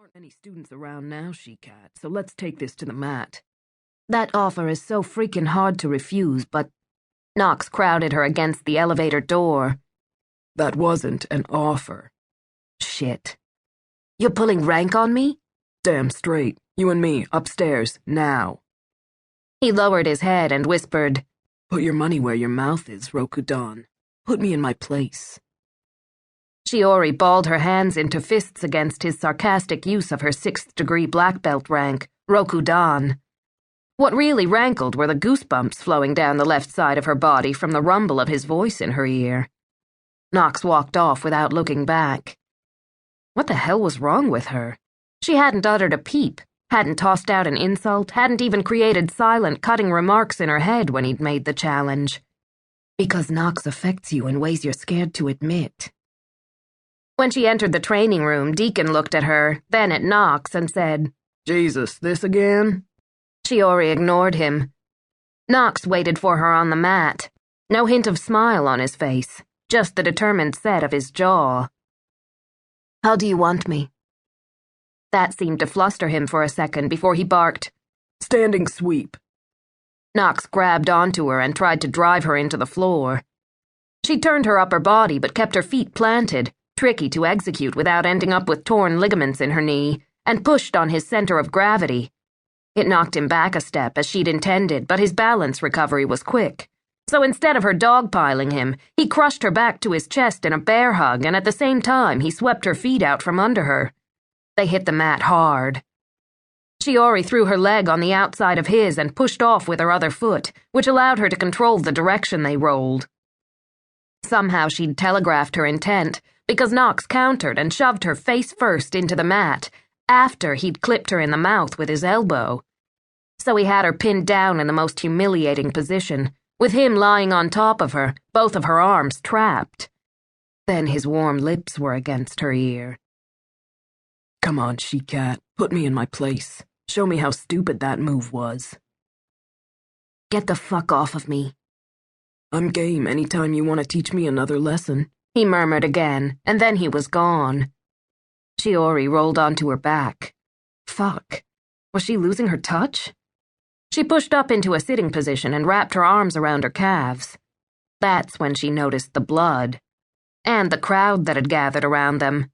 aren't any students around now, she-cat, so let's take this to the mat. That offer is so freaking hard to refuse, but Knox crowded her against the elevator door. That wasn't an offer. Shit. You're pulling rank on me? Damn straight. You and me, upstairs, now. He lowered his head and whispered, Put your money where your mouth is, Rokudan. Put me in my place. Shiori balled her hands into fists against his sarcastic use of her 6th degree black belt rank, Rokudan. What really rankled were the goosebumps flowing down the left side of her body from the rumble of his voice in her ear. Knox walked off without looking back. What the hell was wrong with her? She hadn't uttered a peep, hadn't tossed out an insult, hadn't even created silent, cutting remarks in her head when he'd made the challenge. Because Knox affects you in ways you're scared to admit. When she entered the training room, Deacon looked at her, then at Knox, and said, Jesus, this again? Shiori ignored him. Knox waited for her on the mat. No hint of smile on his face, just the determined set of his jaw. How do you want me? That seemed to fluster him for a second before he barked, Standing sweep. Knox grabbed onto her and tried to drive her into the floor. She turned her upper body but kept her feet planted, tricky to execute without ending up with torn ligaments in her knee, and pushed on his center of gravity. It knocked him back a step as she'd intended, but his balance recovery was quick. So instead of her dogpiling him, he crushed her back to his chest in a bear hug, and at the same time he swept her feet out from under her. They hit the mat hard. Shiori threw her leg on the outside of his and pushed off with her other foot, which allowed her to control the direction they rolled. Somehow she'd telegraphed her intent, because Knox countered and shoved her face first into the mat, after he'd clipped her in the mouth with his elbow. So he had her pinned down in the most humiliating position, with him lying on top of her, both of her arms trapped. Then his warm lips were against her ear. Come on, she-cat, put me in my place. Show me how stupid that move was. Get the fuck off of me. I'm game anytime you want to teach me another lesson, he murmured again, and then he was gone. Shiori rolled onto her back. Fuck. Was she losing her touch? She pushed up into a sitting position and wrapped her arms around her calves. That's when she noticed the blood. And the crowd that had gathered around them.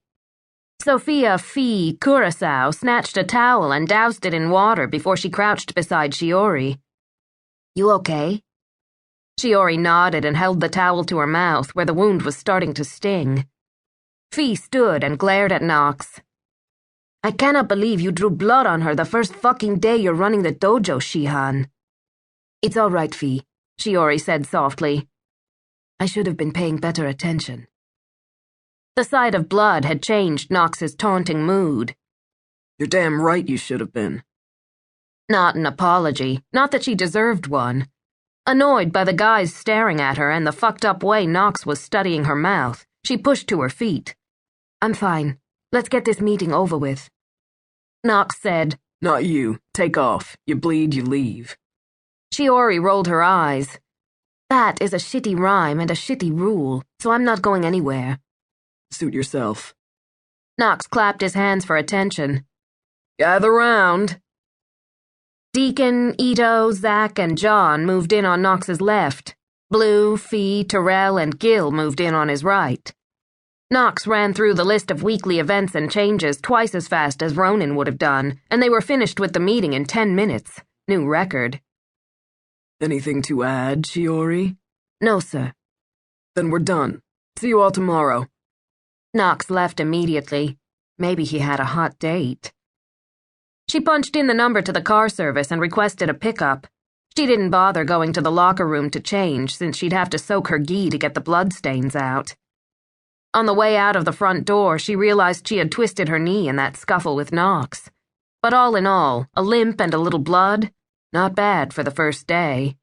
Sophia Fee Curacao snatched a towel and doused it in water before she crouched beside Shiori. You okay? Shiori nodded and held the towel to her mouth where the wound was starting to sting. Fee stood and glared at Knox. I cannot believe you drew blood on her the first fucking day you're running the dojo, Shihan. It's all right, Fee, Shiori said softly. I should have been paying better attention. The sight of blood had changed Knox's taunting mood. You're damn right you should have been. Not an apology, not that she deserved one. Annoyed by the guys staring at her and the fucked up way Knox was studying her mouth, she pushed to her feet. I'm fine. Let's get this meeting over with. Knox said, Not you. Take off. You bleed, you leave. Shiori rolled her eyes. That is a shitty rhyme and a shitty rule, so I'm not going anywhere. Suit yourself. Knox clapped his hands for attention. Gather round. Deacon, Ito, Zach, and John moved in on Knox's left. Blue, Fee, Terrell, and Gil moved in on his right. Knox ran through the list of weekly events and changes twice as fast as Ronin would have done, and they were finished with the meeting in 10 minutes. New record. Anything to add, Shiori? No, sir. Then we're done. See you all tomorrow. Knox left immediately. Maybe he had a hot date. She punched in the number to the car service and requested a pickup. She didn't bother going to the locker room to change since she'd have to soak her gi to get the bloodstains out. On the way out of the front door, she realized she had twisted her knee in that scuffle with Knox. But all in all, a limp and a little blood, not bad for the first day.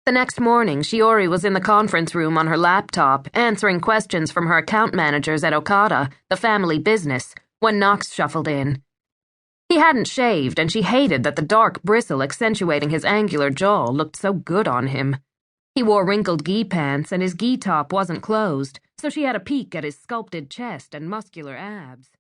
The next morning, Shiori was in the conference room on her laptop, answering questions from her account managers at Okada, the family business, when Knox shuffled in. He hadn't shaved, and she hated that the dark bristle accentuating his angular jaw looked so good on him. He wore wrinkled gi pants, and his gi top wasn't closed, so she had a peek at his sculpted chest and muscular abs.